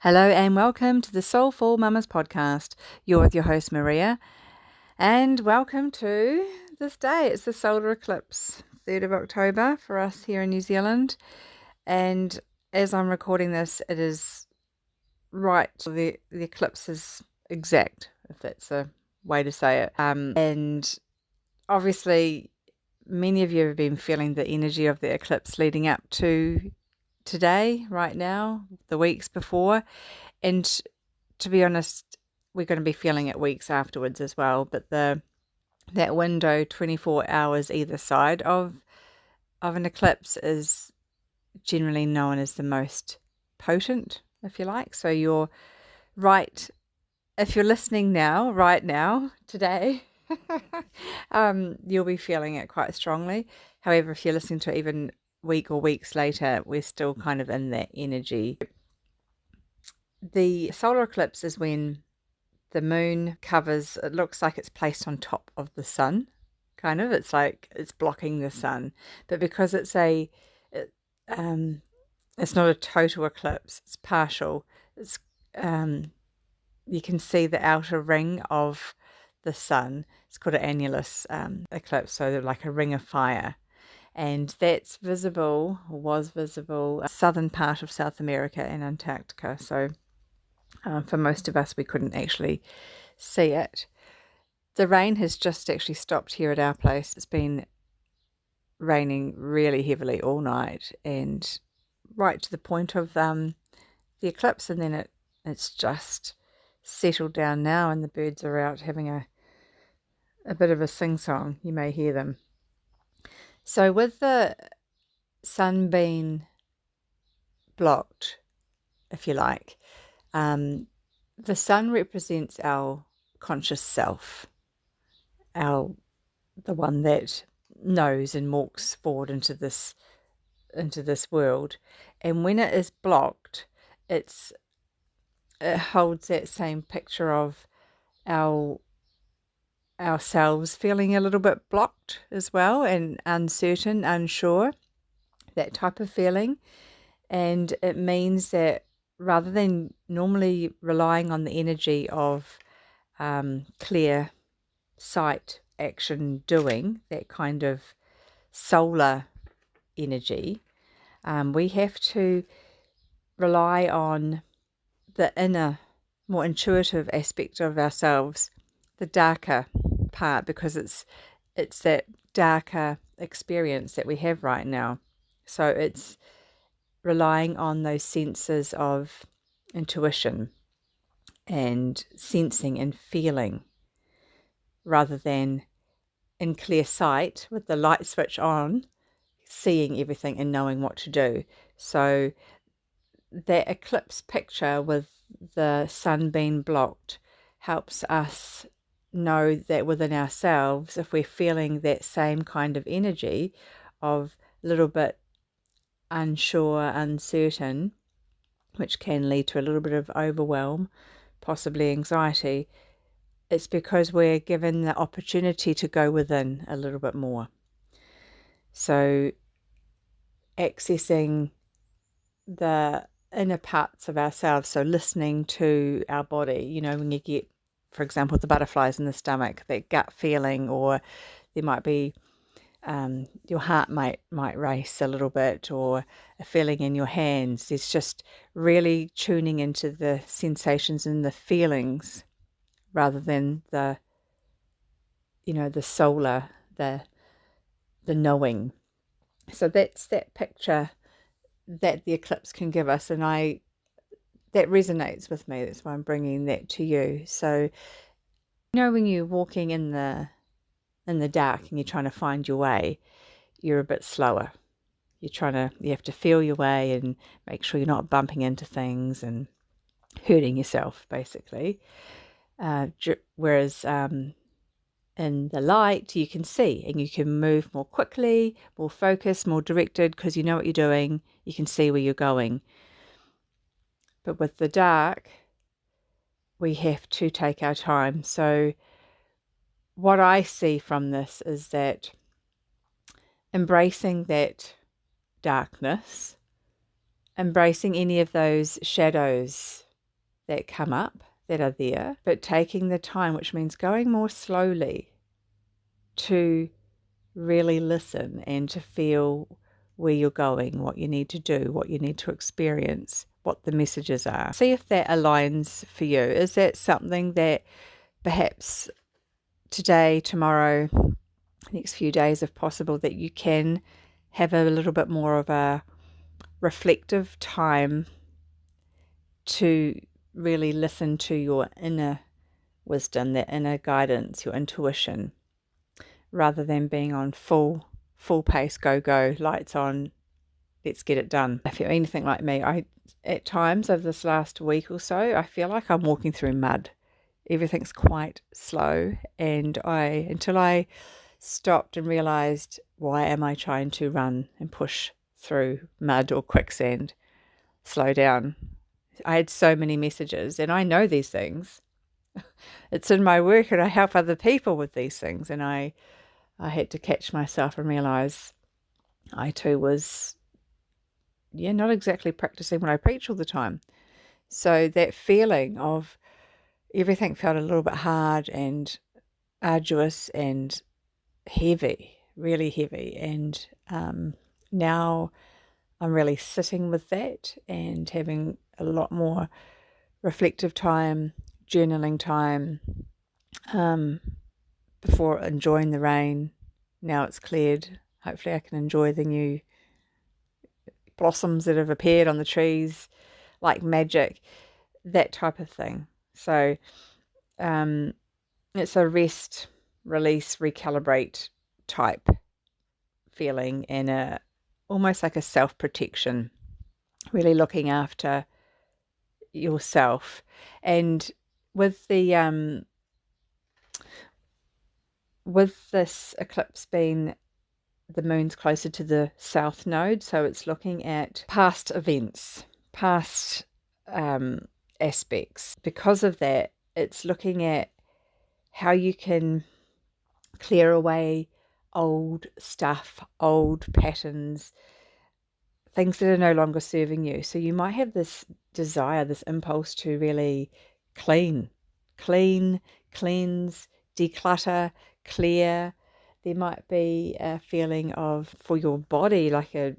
Hello and welcome to the Soulful Mamas podcast. You're with your host Maria, and welcome to this day. It's the solar eclipse, 3rd of October for us here in New Zealand. And as I'm recording this, it is right. The eclipse is exact, if that's a way to say it. And obviously, many of you have been feeling the energy of the eclipse leading up to today, right now, the weeks before. And to be honest, we're going to be feeling it weeks afterwards as well. But that window, 24 hours either side of an eclipse, is generally known as the most potent, if you like. So you're right. If you're listening now, right now, today, you'll be feeling it quite strongly. However, if you're listening to it even week or weeks later, we're still kind of in that energy. The solar eclipse is when the moon covers, it looks like it's placed on top of the sun, kind of. It's like it's blocking the sun. But because it's not a total eclipse, it's partial. It's you can see the outer ring of the sun. It's called an annulus eclipse, so like a ring of fire. And that's visible, or was visible, southern part of South America and Antarctica. So for most of us, we couldn't actually see it. The rain has just actually stopped here at our place. It's been raining really heavily all night and right to the point of the eclipse, and then it's just settled down now, and the birds are out having a bit of a sing-song. You may hear them. So with the sun being blocked, if you like, the sun represents our conscious self, the one that knows and walks forward into this world. And when it is blocked, it holds that same picture of ourselves feeling a little bit blocked as well, and uncertain, unsure, that type of feeling. And it means that rather than normally relying on the energy of clear sight, action, doing, that kind of solar energy, we have to rely on the inner, more intuitive aspect of ourselves, the darker part, because it's that darker experience that we have right now. So it's relying on those senses of intuition and sensing and feeling, rather than in clear sight with the light switch on, seeing everything and knowing what to do. So that eclipse picture with the sun being blocked helps us know that within ourselves, if we're feeling that same kind of energy of a little bit unsure, uncertain, which can lead to a little bit of overwhelm, possibly anxiety, it's because we're given the opportunity to go within a little bit more. So accessing the inner parts of ourselves, so listening to our body, when you get, for example, the butterflies in the stomach, that gut feeling, or there might be your heart might race a little bit, or a feeling in your hands. It's just really tuning into the sensations and the feelings, rather than the solar, the knowing. So that's that picture that the eclipse can give us, and that resonates with me. That's why I'm bringing that to you. So when you're walking in the dark and you're trying to find your way, you're a bit slower. You have to feel your way and make sure you're not bumping into things and hurting yourself, basically. Whereas in the light, you can see and you can move more quickly, more focused, more directed, because you know what you're doing. You can see where you're going. But with the dark, we have to take our time. So what I see from this is that embracing that darkness, embracing any of those shadows that come up, that are there, but taking the time, which means going more slowly, to really listen and to feel where you're going, what you need to do, what you need to experience, what the messages are. See if that aligns for you. Is that something that perhaps today, tomorrow, next few days, if possible, that you can have a little bit more of a reflective time to really listen to your inner wisdom, that inner guidance, your intuition, rather than being on full pace, go, lights on, let's get it done. If you're anything like me, at times over this last week or so, I feel like I'm walking through mud. Everything's quite slow, and until I stopped and realized, why am I trying to run and push through mud or quicksand? Slow down. I had so many messages, and I know these things. It's in my work, and I help other people with these things, and I had to catch myself and realize I too was, not exactly practicing what I preach all the time. So that feeling of everything felt a little bit hard and arduous and heavy, really heavy. And now I'm really sitting with that and having a lot more reflective time, journaling time, before enjoying the rain. Now it's cleared. Hopefully I can enjoy the new blossoms that have appeared on the trees like magic, that type of thing. So it's a rest, release, recalibrate type feeling, and almost like a self-protection, really looking after yourself. And with this eclipse being, the moon's closer to the south node, so it's looking at past events, past aspects. Because of that, it's looking at how you can clear away old stuff, old patterns, things that are no longer serving you. So you might have this desire, this impulse to really cleanse, declutter, clear. There might be a feeling of, for your body, like a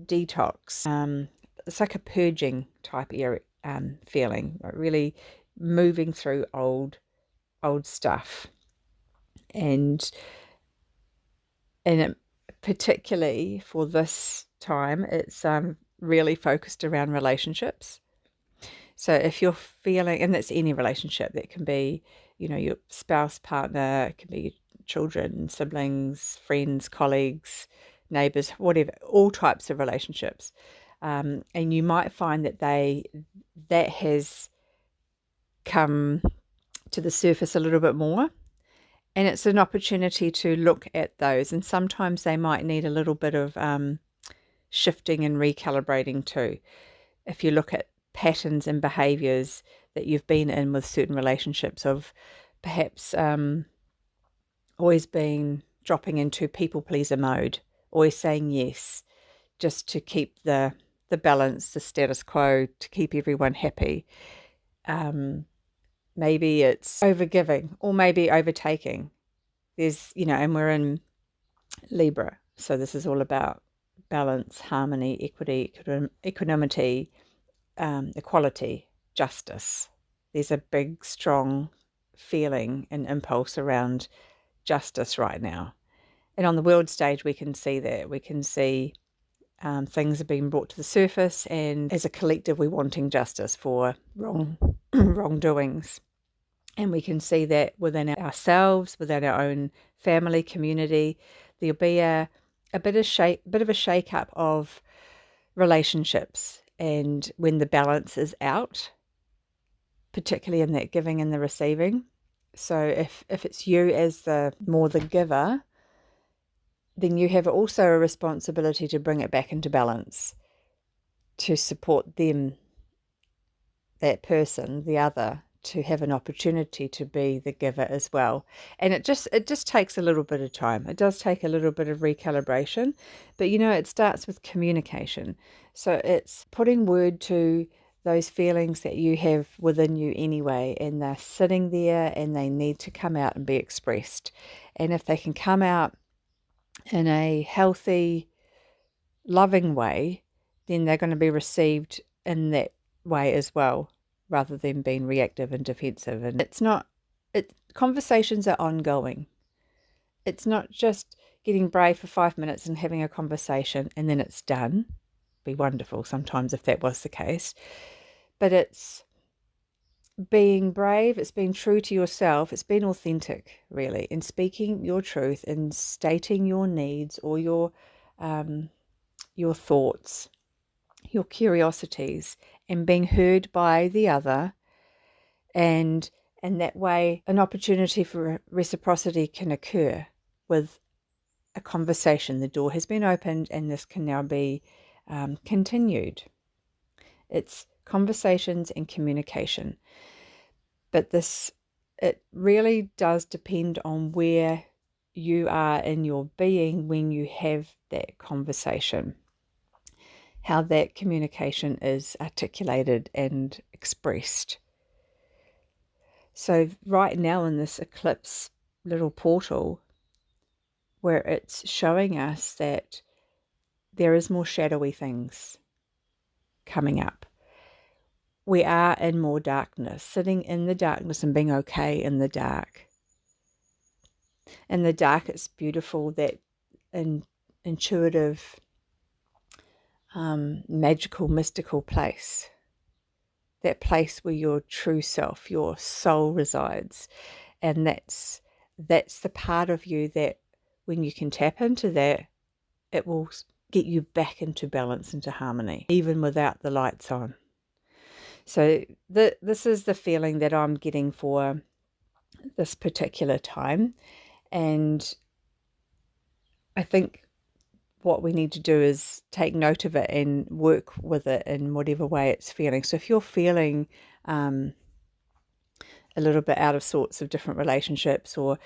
detox. It's like a purging type feeling, like really moving through old stuff. And particularly for this time, it's really focused around relationships. So if you're feeling, and that's any relationship, that can be, your spouse, partner, it can be children, siblings, friends, colleagues, neighbors, whatever, all types of relationships. And you might find that has come to the surface a little bit more. And it's an opportunity to look at those. And sometimes they might need a little bit of shifting and recalibrating too. If you look at patterns and behaviors that you've been in with certain relationships, of perhaps always been dropping into people pleaser mode, always saying yes, just to keep the balance, the status quo, to keep everyone happy. Maybe it's overgiving, or maybe overtaking. There's, and we're in Libra, so this is all about balance, harmony, equity, equanimity, equality, justice. There's a big, strong feeling and impulse around justice right now. And on the world stage, we can see that. We can see things are being brought to the surface, and as a collective, we're wanting justice for wrongdoings. And we can see that within ourselves, within our own family, community. There'll be a bit of a shake-up of relationships, and when the balance is out, particularly in that giving and the receiving. So if it's you as the giver, then you have also a responsibility to bring it back into balance, to support them, that person, the other, to have an opportunity to be the giver as well. And it just takes a little bit of time. It does take a little bit of recalibration, but it starts with communication. So it's putting word to those feelings that you have within you anyway, and they're sitting there and they need to come out and be expressed. And if they can come out in a healthy, loving way, then they're going to be received in that way as well, rather than being reactive and defensive. And conversations are ongoing. It's not just getting brave for 5 minutes and having a conversation and then it's done. Be wonderful sometimes if that was the case. But it's being brave, it's being true to yourself, it's being authentic, really, in speaking your truth and stating your needs or your thoughts, your curiosities, and being heard by the other. And that way, an opportunity for reciprocity can occur with a conversation. The door has been opened and this can now be continued. It's conversations and communication. But it really does depend on where you are in your being when you have that conversation, how that communication is articulated and expressed. So right now in this eclipse little portal, where it's showing us that there is more shadowy things coming up. We are in more darkness, sitting in the darkness and being okay in the dark. In the dark, it's beautiful, that intuitive, magical, mystical place. That place where your true self, your soul resides. And that's the part of you that when you can tap into that, it will get you back into balance, into harmony, even without the lights on. So this is the feeling that I'm getting for this particular time. And I think what we need to do is take note of it and work with it in whatever way it's feeling. So if you're feeling a little bit out of sorts of different relationships, or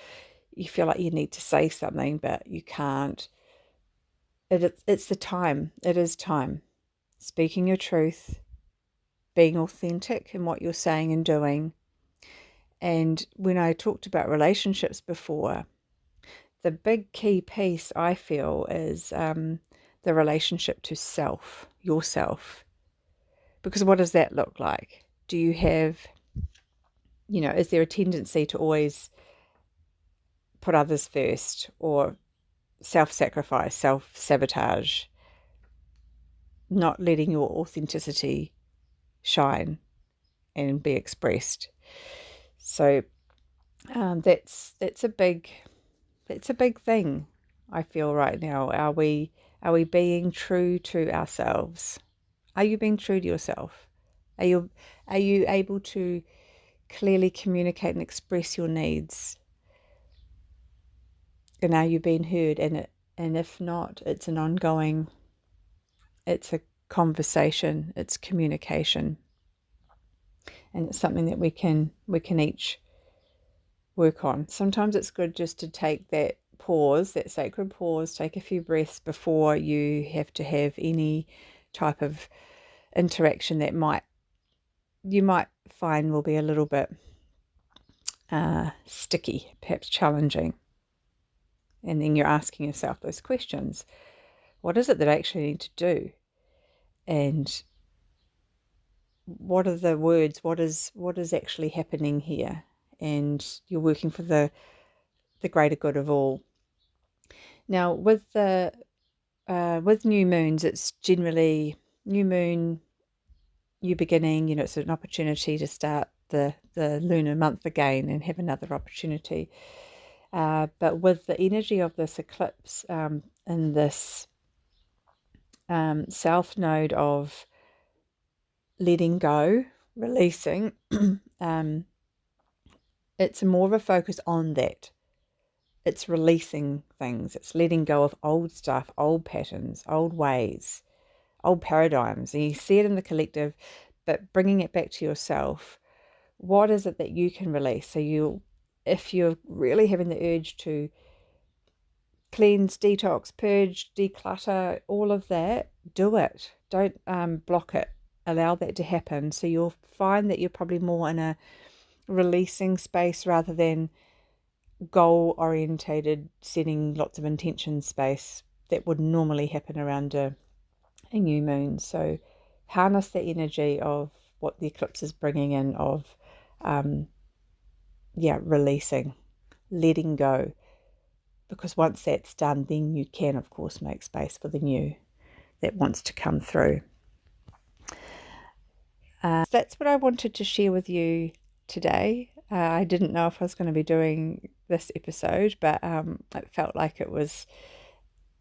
you feel like you need to say something but you can't, it's the time. It is time. Speaking your truth, being authentic in what you're saying and doing. And when I talked about relationships before, the big key piece I feel is the relationship to self, yourself. Because what does that look like? Do you have, is there a tendency to always put others first, or self-sacrifice, self-sabotage, not letting your authenticity shine and be expressed? So that's a big thing, I feel, right now. Are we being true to ourselves? Are you being true to yourself? Are you able to clearly communicate and express your needs? And are you being heard? And if not, it's an ongoing, it's a conversation, it's communication. And it's something that we can each work on. Sometimes it's good just to take that pause, that sacred pause, take a few breaths before you have to have any type of interaction that you might find will be a little bit sticky, perhaps challenging. And then you're asking yourself those questions. What is it that I actually need to do? And what are the words? What is actually happening here? And you're working for the greater good of all. Now, with new moons, it's generally new moon, new beginning. It's an opportunity to start the lunar month again and have another opportunity. But with the energy of this eclipse in this south node of letting go, releasing, it's more of a focus on that. It's releasing things. It's letting go of old stuff, old patterns, old ways, old paradigms. And you see it in the collective, but bringing it back to yourself. What is it that you can release? So if you're really having the urge to cleanse, detox, purge, declutter, all of that, do it. Don't block it. allow that to happen. So you'll find that you're probably more in a releasing space rather than goal orientated, setting lots of intention space that would normally happen around a new moon. So harness the energy of what the eclipse is bringing in, of releasing, letting go, because once that's done, then you can of course make space for the new that wants to come through. That's what I wanted to share with you today. I didn't know if I was going to be doing this episode, but it felt like it was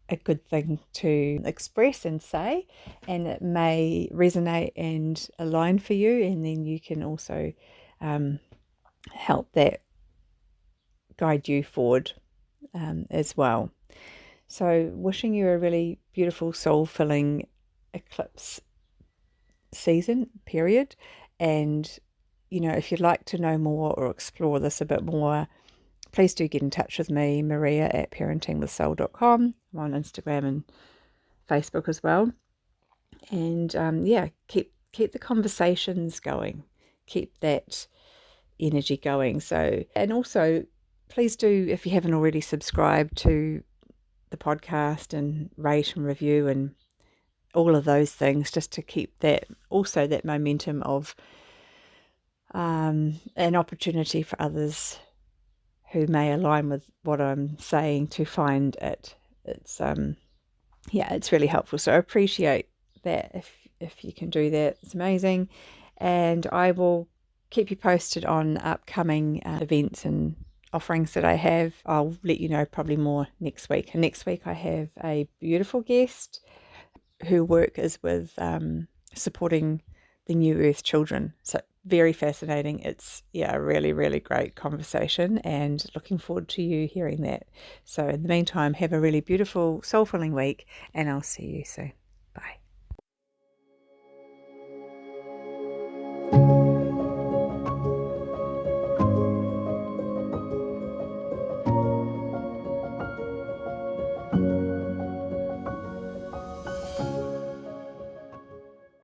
a good thing to express and say, and it may resonate and align for you, and then you can also help that guide you forward as well. So wishing you a really beautiful soul-filling eclipse season period, and if you'd like to know more or explore this a bit more, please do get in touch with me, maria@parentingwithsoul.com. I'm on Instagram and Facebook as well. And keep the conversations going, keep that energy going. So, and also please do, if you haven't already, subscribe to the podcast and rate and review and all of those things, just to keep that momentum of an opportunity for others who may align with what I'm saying to find it. It's really helpful. So I appreciate that. If you can do that, it's amazing. And I will keep you posted on upcoming events and offerings that I have. I'll let you know probably more next week. And next week I have a beautiful guest who work is with supporting the New Earth children. So very fascinating. It's a really, really great conversation, and looking forward to you hearing that. So in the meantime, have a really beautiful, soul-filling week, and I'll see you soon. Bye.